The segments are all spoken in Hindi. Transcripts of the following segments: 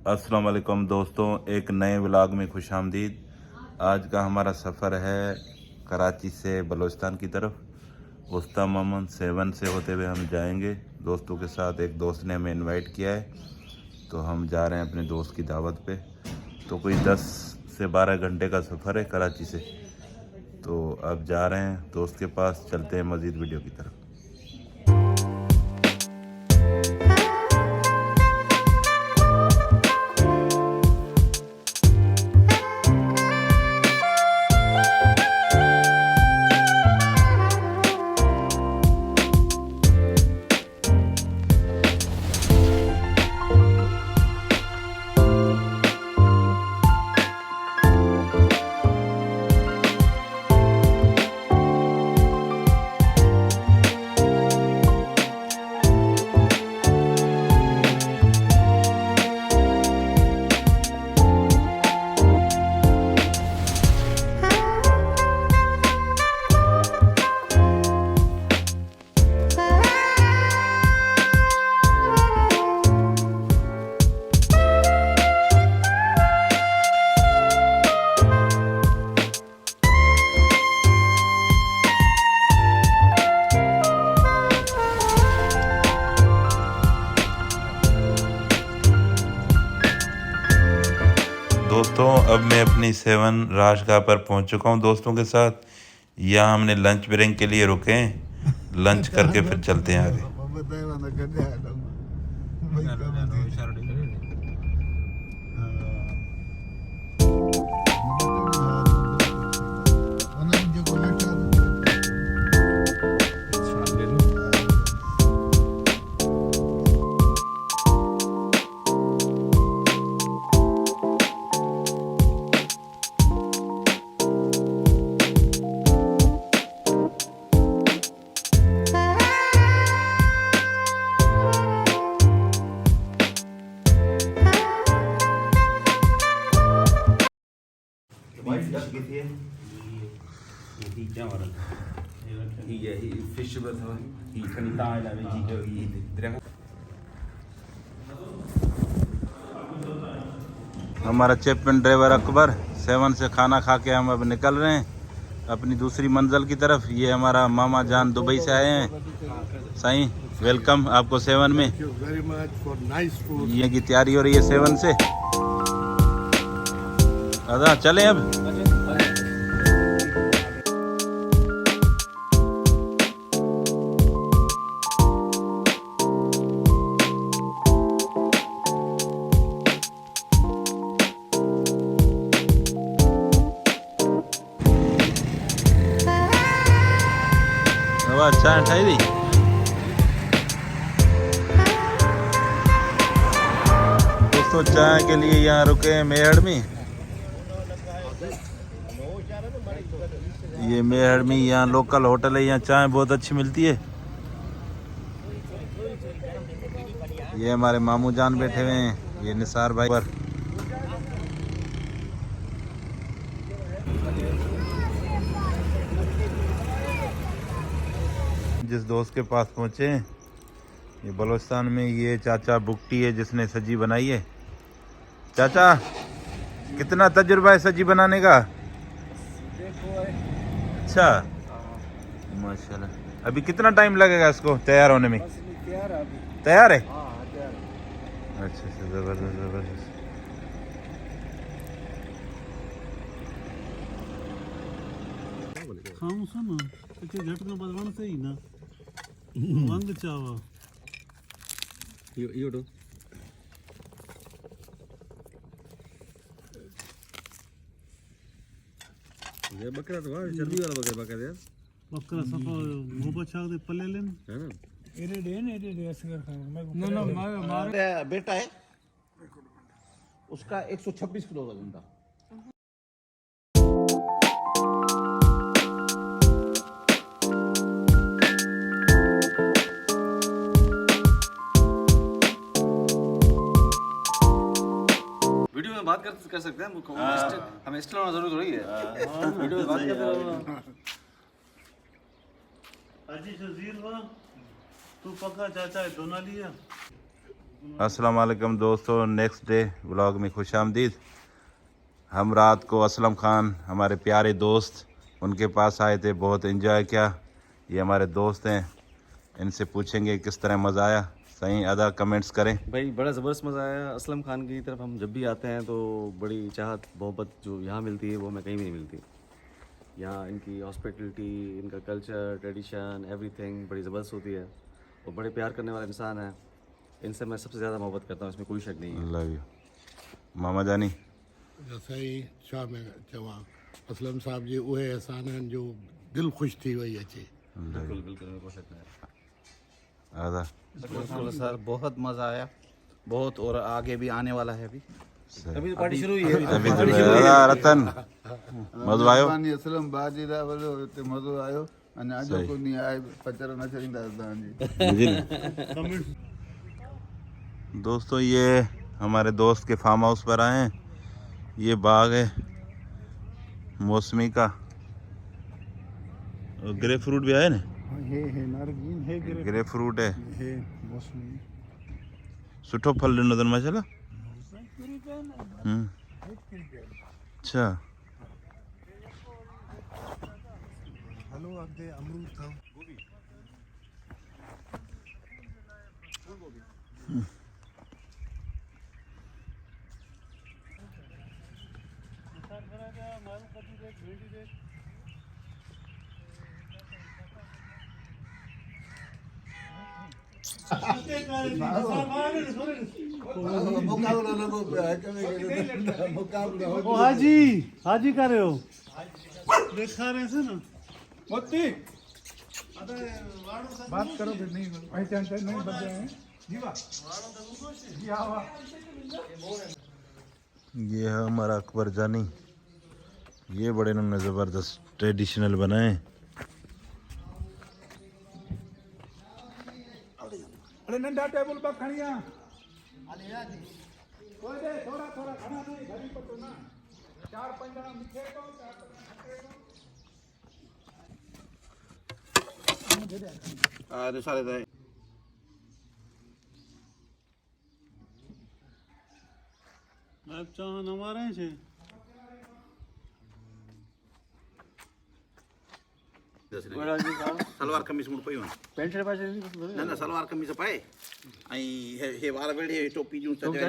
अस्सलाम वालेकुम दोस्तों, एक नए व्लॉग में खुशामदीद। आज का हमारा सफ़र है कराची से बलूचिस्तान की तरफ। उस्ता मोहम्मद 7 से होते हुए हम जाएंगे दोस्तों के साथ। एक दोस्त ने हमें इनवाइट किया है तो हम जा रहे हैं अपने दोस्त की दावत पे। तो कोई 10 से 12 घंटे का सफ़र है कराची से। तो अब जा रहे हैं दोस्त के पास, चलते हैं मज़ीद वीडियो की तरफ। दोस्तों अब मैं अपनी 7 राजगाह पर पहुंच चुका हूं दोस्तों के साथ। यहाँ हमने लंच ब्रेक के लिए रुके हैं। लंच करके फिर चलते हैं आगे। हमारा चैप्टन ड्राइवर अकबर 7 से खाना खा के हम अब निकल रहे हैं अपनी दूसरी मंजिल की तरफ। ये हमारा मामा जान दुबई से आए हैं। साईं वेलकम आपको 7 में। ये की तैयारी हो रही है 7 से। अदा चलें अब। चाय उठाई दी। दोस्तों चाय के लिए यहाँ रुके हैं मेहड़ में। ये मेहड़ में यहाँ लोकल होटल है, यहाँ चाय बहुत अच्छी मिलती है। ये हमारे मामू जान बैठे हुए हैं, ये निसार भाई पर। जिस दोस्त के पास पहुँचे ये बलूचिस्तान में, ये चाचा बुकटी है जिसने सब्जी बनाई है। चाचा कितना तजुर्बा है सब्जी बनाने का? अच्छा माशाल्लाह। अभी कितना टाइम लगेगा इसको तैयार होने में? तैयार है। अच्छा अच्छा, जबरदस्त जबरदस्त। खाऊं सुन ते झटका बदवण से ही ना वंग चावा यो दो ये बकरा तो वाह चर्बी वाला बकरा यार। बकरा सफा गोबर छाग दे पल्ले लेन है ना। एरे असगर खाओ। मैं ना मारे बेटा है उसका 126 किलो वजन था। वीडियो में बात कर सकते हैं। हमें स्टिल होना जरूरी थोड़ी है। वीडियो में बात करते हैं। अजी शजीर वा तू पक्का चाचा है दोना लिया अस्सलाम वालेकुम दोस्तों, नेक्स्ट डे व्लॉग में खुश आमदीद। हम रात को असलम खान हमारे प्यारे दोस्त उनके पास आए थे, बहुत एंजॉय किया। ये हमारे दोस्त हैं, इनसे पूछेंगे किस तरह मज़ा आया। सही आधा कमेंट्स करें। भाई बड़ा ज़बरदस्त मज़ा आया। असलम खान की तरफ हम जब भी आते हैं तो बड़ी चाहत मोहब्बत जो यहाँ मिलती है वो हमें कहीं भी नहीं मिलती। यहाँ इनकी हॉस्पिटलिटी, इनका कल्चर, ट्रेडिशन, एवरीथिंग बड़ी ज़बरदस्त होती है और बड़े प्यार करने वाला इंसान है। इनसे मैं सबसे ज़्यादा मोहब्बत करता हूँ, इसमें कोई शक नहीं है। लव यू मामा जानी। जैसे ही छा में चवा असलम साहब जी उहे एहसान आहिनि जो दिल ख़ुशि थी वई अचे। बिल्कुल बिल्कुल, मेरे को शक नहीं है। आधा बिल्कुल सर, बहुत मज़ा आया, बहुत, और आगे भी आने वाला है अभी। अभी तो पार्टी शुरू हुई है। अभी तो रतन मज़ो आयो। असलम बाजी दा बोलो ते मज़ो आयो। अने अॼु को नहीं आए पचर न चईंदा तव्हांजी। दोस्तों ये हमारे दोस्त के फार्म हाउस पर आए हैं। ये बाग है मौसमी का, ग्रे फ्रूट भी आए ना। ग्रे फ्रूट है, सुठो फल ॾिनो अथनि माशाल्लाह। अच्छा हाजी हाजी कर रहे हो, देखा रहे से ना मोती बात करो फिर। नहीं पहचान नहीं बचे हैं जीवा। ये है हमारा अकबर जानी। ये बड़े इन्होंने ज़बरदस्त ट्रेडिशनल बनाए। अरे नंढा टेबल पर खड़िया कोई दे थोड़ा थोड़ा खाना नहीं घड़ी पर तो ना 4-5 जना मिठे को 4 अरे सारे दे आप चाह हमारे छे सलवार कमीज मुड़ पई पैंट शर्ट पासे न न सलवार कमीज पाए ऐं हे वार वेड़े टोपी जूं सजाए।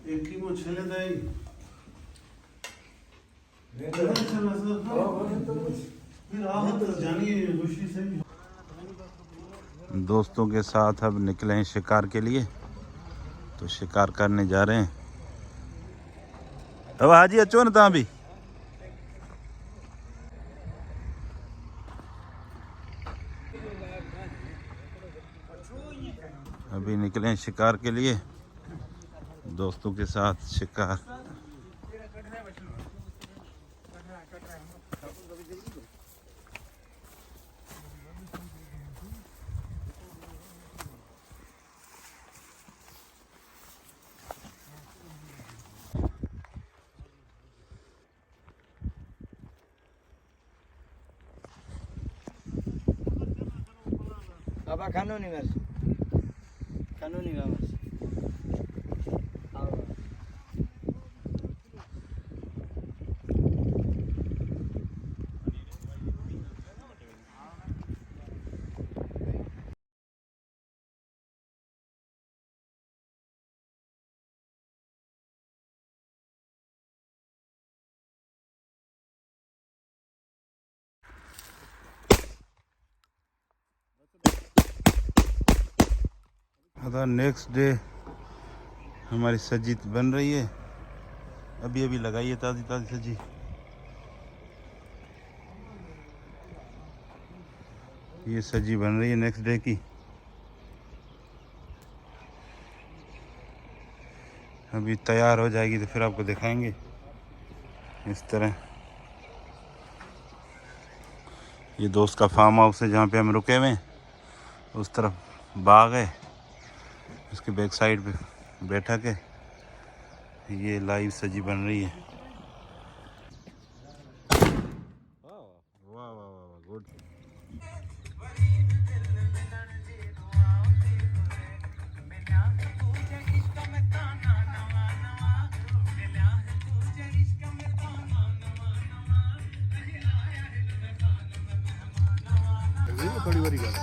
एक की वो छले दाई दोस्तों के साथ अब निकले हैं शिकार के लिए, तो शिकार करने जा रहे हैं। अब हाजी अचो न तव्हां भी। अभी निकले हैं शिकार के लिए दोस्तों के साथ शिकार। Apa kanuni mas? Kanuni nggak mas? अदा नेक्स्ट डे हमारी सब्जी बन रही है, अभी अभी लगाई है ताज़ी ताज़ी सब्जी। ये सब्जी बन रही है नेक्स्ट डे की। अभी तैयार हो जाएगी तो फिर आपको दिखाएंगे। इस तरह ये दोस्त का फार्म हाउस है जहाँ पे हम रुके हुए हैं, उस तरफ बाग है, उसके बैक साइड पे बैठक है। ये लाइव सब्जी बन रही है। वाह वाह वाह वाह गुड। वरी ॻाल्हि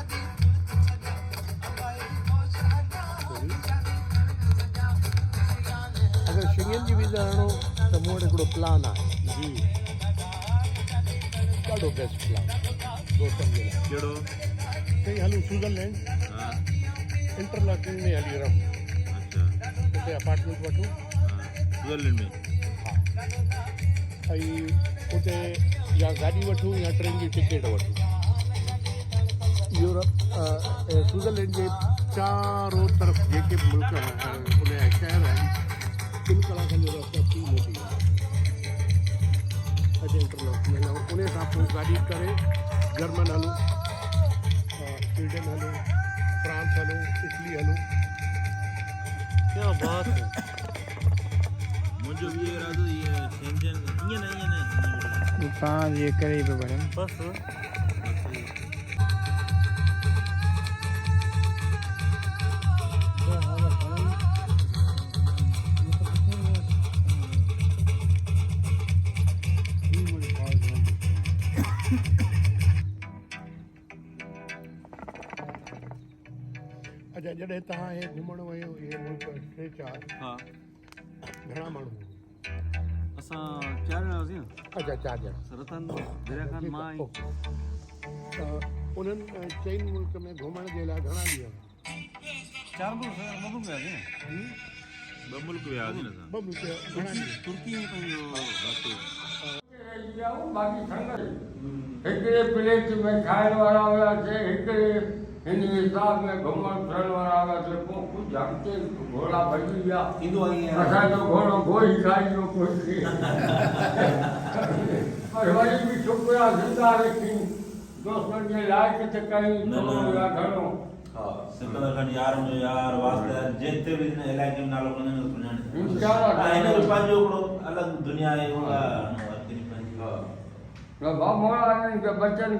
अगरि शिंगन जी वीज़ा हणो त मूं वटि हिकिड़ो प्लान आहे जी ॾाढो बेस्ट प्लान दोस्तनि जे लाइ कहिड़ो? कई हलूं स्विट्ज़रलैंड हाँ, इंटरलॉकिंग में हली रहूं अच्छा, उते अपार्टमेंट वठूं स्विट्जरलैंड में। ऐं उते या गाॾी वठूं या ट्रेन जी टिकट वठूं यूरोप स्विट्ज़रलैंड जे चारों तरफ़ जेके बि मुल्क उन जा शहर आहिनि 3 कलाकनि जो रस्तो 3 मोटी अॼु इंटरलॉक में लहूं उन खां पोइ गाॾी करे जर्मन हलूं स्वीडन हलूं फ्रांस हलूं इटली हलूं क्या बात है मुंहिंजो बि इरादो ये शेंजन ईअं न दुकान ये करे पे बड़े बस अच्छा जॾहिं तव्हां हे घुमण वियो हे मुल्क 3-4 हाँ घणा माण्हू असां 4 ॼणा हुआसीं न अच्छा 4 ॼणा रतन दरिया खान मां आई ओके त उन्हनि चइनि मुल्क में घुमण जे लाइ घणा ॾींहं 4 मुल्क वियासीं ॿ मुल्क वियासीं न असां। ॿ मुल्क घणा ॾींहं तुर्की में पंहिंजो हिकिड़े प्लेट में खाइण वारा हुआसीं हिकिड़े हिन हिसाब में घुमण फिरण वारा हुआसीं पोइ कुझु अॻिते घोड़ा भॼी विया ईंदो आहे ईअं असांजो घोड़ो गोई खाई वियो कुझु पर वरी बि शुक्रिया ज़िंदा रखी दोस्तनि जे लाइक़ त कई थोरो या घणो सिकंदर खान यार मुंहिंजो यार वास्ते जेतिरे बि हिन इलाइक़े में नालो खणनि सुञाणे इंशाअल्लाह हिन जो पंहिंजो हिकिड़ो अलॻि दुनिया आहे उहा बाबा मोड़ा के बच्चन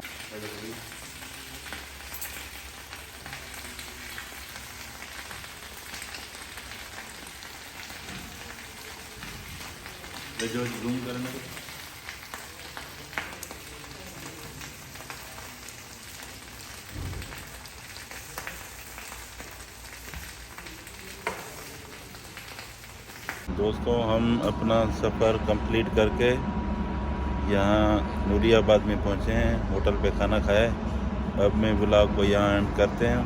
जो रूम करने को दोस्तों हम अपना सफ़र कंप्लीट करके यहाँ नूरियाबाद में पहुँचे हैं, होटल पे खाना खाए। अब मैं व्लॉग को यहाँ एंड करते हैं।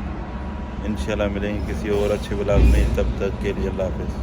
इंशाल्लाह मिलेंगे किसी और अच्छे व्लॉग में, तब तक के लिए अल्लाह हाफ़िज़।